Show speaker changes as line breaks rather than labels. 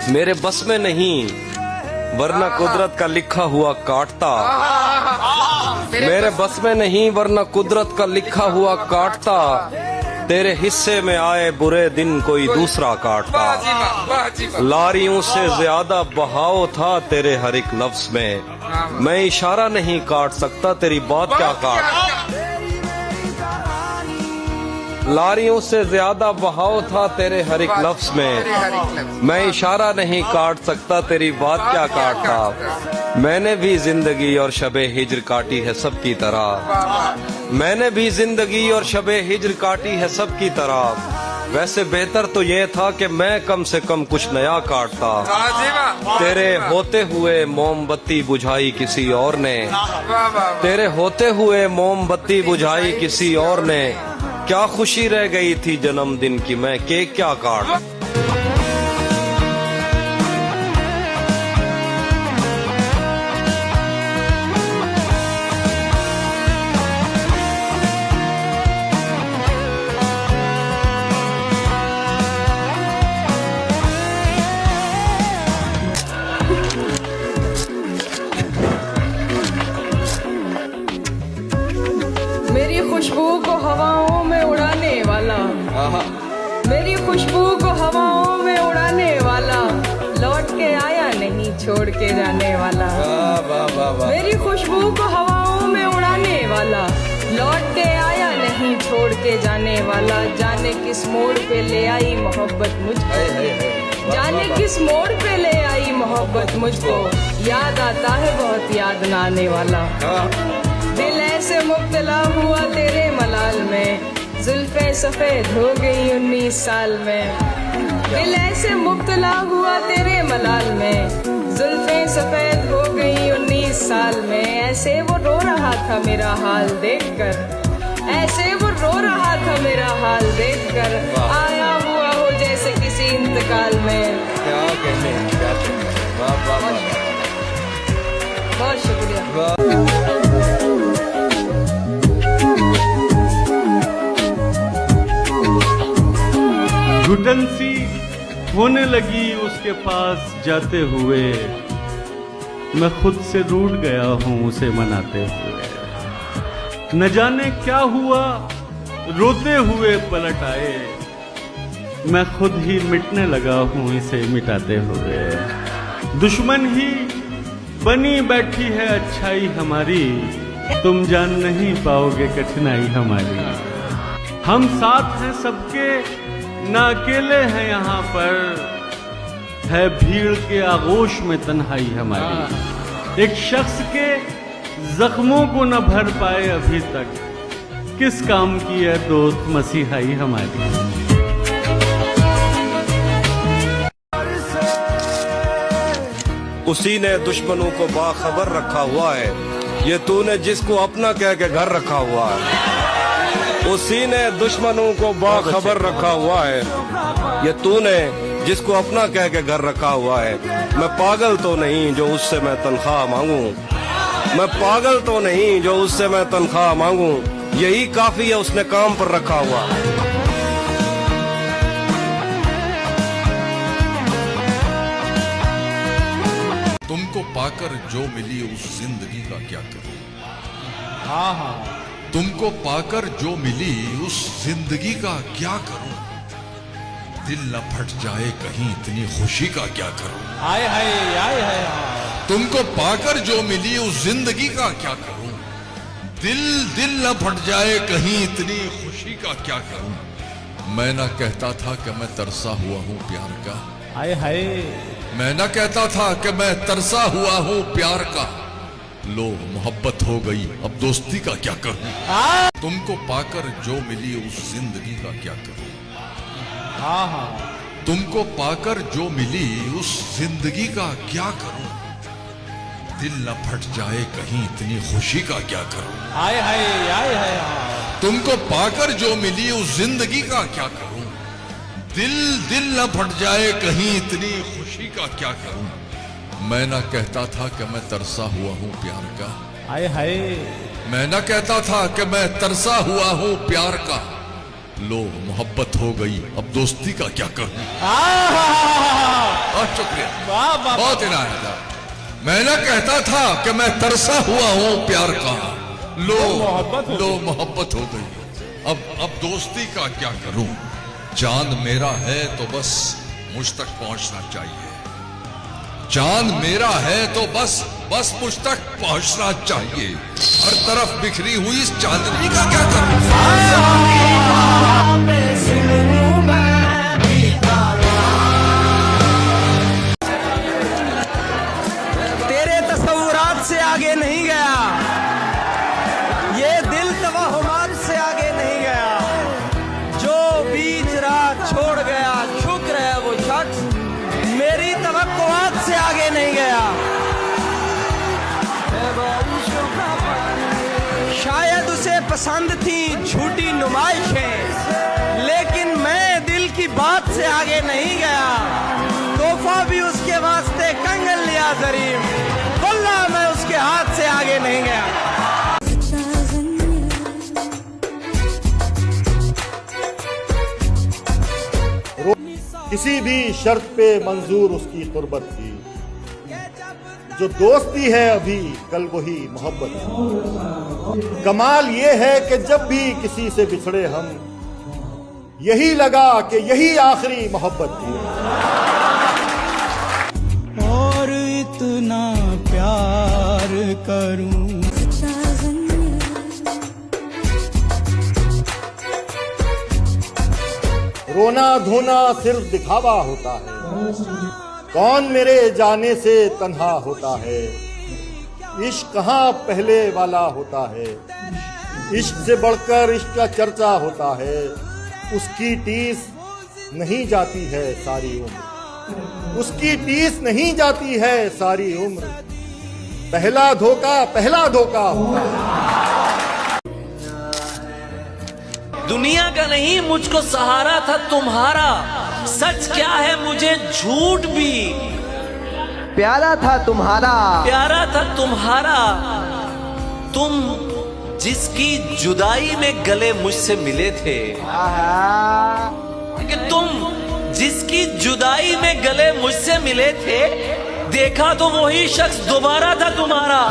मेरे बस में नहीं, वरना कुदरत का लिखा हुआ काटता। मेरे बस में नहीं, वरना कुदरत का लिखा हुआ काटता। तेरे हिस्से में आए बुरे दिन कोई दूसरा काटता। लारियों से ज्यादा बहाव था तेरे हर एक लफ्ज में। मैं इशारा नहीं काट सकता, तेरी बात क्या काट। लारियों से ज्यादा बहाव था तेरे हर एक लफ्ज में। मैं इशारा नहीं काट सकता, तेरी बात क्या काटता। मैंने भी जिंदगी और शबे हिज्र काटी है सबकी तरह। मैंने भी जिंदगी और शबे हिज्र काटी है सबकी तरह। वैसे बेहतर तो ये था कि मैं कम से कम कुछ नया काटता। तेरे होते हुए मोमबत्ती बुझाई किसी और ने। तेरे होते हुए मोमबत्ती बुझाई किसी और ने। क्या खुशी रह गई थी जन्मदिन की, मैं केक क्या काट।
मेरी खुशबू को हवाओं में उड़ाने वाला, मेरी खुशबू को हवाओं में उड़ाने वाला, लौट के आया नहीं छोड़ के जाने वाला। मेरी खुशबू को हवाओं में उड़ाने वाला, लौट के आया नहीं छोड़ के जाने वाला। जाने किस मोड़ पे ले आई मोहब्बत मुझको, जाने किस मोड़ पे ले आई मोहब्बत मुझको। याद आता है बहुत याद ना आने वाला। दिल ऐसे मुब्तला हुआ तेरे मलाल में, जुल्फे सफेद हो गई 19 साल में। दिल ऐसे मुब्तला हुआ तेरे मलाल में, जुल्फे सफेद हो गई 19 साल में। ऐसे वो रो रहा था मेरा हाल देखकर, ऐसे वो रो रहा था मेरा हाल देखकर। आया हुआ हो जैसे किसी इंतकाल में।
क्या कहने, क्या कहने। वाह वाह वाह,
बहुत शुक्रिया।
घुटन सी होने लगी उसके पास जाते हुए। मैं खुद से रूठ गया हूँ उसे मनाते हुए। न जाने क्या हुआ रोते हुए पलट आए। मैं खुद ही मिटने लगा हूँ इसे मिटाते हुए। दुश्मन ही बनी बैठी है अच्छाई हमारी, तुम जान नहीं पाओगे कठिनाई हमारी। हम साथ हैं सबके, ना अकेले हैं यहाँ पर, है भीड़ के आगोश में तन्हाई हमारी। एक शख्स के जख्मों को न भर पाए अभी तक, किस काम की है दोस्त मसीहाई हमारी।
उसी ने दुश्मनों को बाखबर रखा हुआ है, ये तूने जिसको अपना कह के घर रखा हुआ है। उसी ने दुश्मनों को बाखबर रखा हुआ है, ये तूने जिसको अपना कह के घर रखा हुआ है। मैं पागल तो नहीं जो उससे मैं तनख्वाह मांगू, मैं पागल तो नहीं जो उससे मैं तनख्वाह मांगू। यही काफी है उसने काम पर रखा हुआ।
तुमको पाकर जो मिली उस जिंदगी का क्या करूं।
हाँ,
तुमको पाकर जो मिली उस जिंदगी का क्या करूं। दिल न फट जाए कहीं इतनी खुशी का क्या करूं।
आए हाय आए हाय।
तुमको पाकर जो मिली उस जिंदगी का क्या करूं। दिल न फट जाए कहीं इतनी खुशी का क्या करूं। मैं ना कहता था कि मैं तरसा हुआ हूं प्यार का।
आए हाय।
मैं ना कहता था कि मैं तरसा हुआ हूं प्यार का। लो मोहब्बत हो गई अब दोस्ती का क्या करूं। तुमको पाकर जो मिली उस जिंदगी का क्या करूं। तुमको पाकर जो मिली उस जिंदगी का क्या करूं। दिल न फट जाए कहीं इतनी खुशी का क्या करूं।
आए हाय आए हाय।
तुमको पाकर जो मिली उस जिंदगी का क्या करूं। दिल न फट जाए कहीं इतनी खुशी का क्या करूं। मैं ना कहता था कि मैं तरसा हुआ हूं प्यार का।
आए हाय।
मैं ना कहता था कि मैं तरसा हुआ हूं प्यार का। लो मोहब्बत हो गई अब दोस्ती का क्या करूं। शुक्रिया,
वाह वाह
बहुत इनायत है। मैं ना कहता था कि मैं तरसा हुआ हूं प्यार का,
मोहब्बत हो
लो मोहब्बत हो गई। अब दोस्ती का क्या करूं? चांद मेरा है तो बस मुझ तक पहुंचना चाहिए। चांद मेरा है तो बस मुझ तक पहुंचना चाहिए। हर तरफ बिखरी हुई इस चांदनी का क्या करूं?
तेरे तस्वुरात से आगे नहीं गया, ये दिल तवहुमात से आगे नहीं गया। जो बीच राह छोड़ गया शुक्र है वो शख्स मेरी तवक्कुआत से आगे नहीं गया। शायद उसे पसंद थी झूठी नुमाइशें, लेकिन मैं दिल की बात से आगे नहीं गया। तोहफा भी उसके वास्ते कंगन लिया जरीम, वल्लाह मैं उसके हाथ से आगे नहीं गया।
किसी भी शर्त पे मंजूर उसकी कुर्बत थी। जो दोस्ती है अभी कल वही मोहब्बत थी। कमाल ये है कि जब भी किसी से बिछड़े हम, यही लगा कि यही आखिरी मोहब्बत थी।
और इतना प्यार करूं,
रोना धोना सिर्फ दिखावा होता है। कौन मेरे जाने से तन्हा होता है। इश्क कहाँ पहले वाला होता है। इश्क से बढ़कर इश्क का चर्चा होता है। उसकी टीस नहीं जाती है सारी उम्र, उसकी टीस नहीं जाती है सारी उम्र। पहला धोखा होता है।
दुनिया का नहीं मुझको सहारा था तुम्हारा, सच क्या है मुझे झूठ भी
प्यारा था तुम्हारा,
प्यारा था तुम्हारा। तुम जिसकी जुदाई में गले मुझसे मिले थे, कि तुम जिसकी जुदाई में गले मुझसे मिले थे, देखा तो वही शख्स दोबारा था तुम्हारा।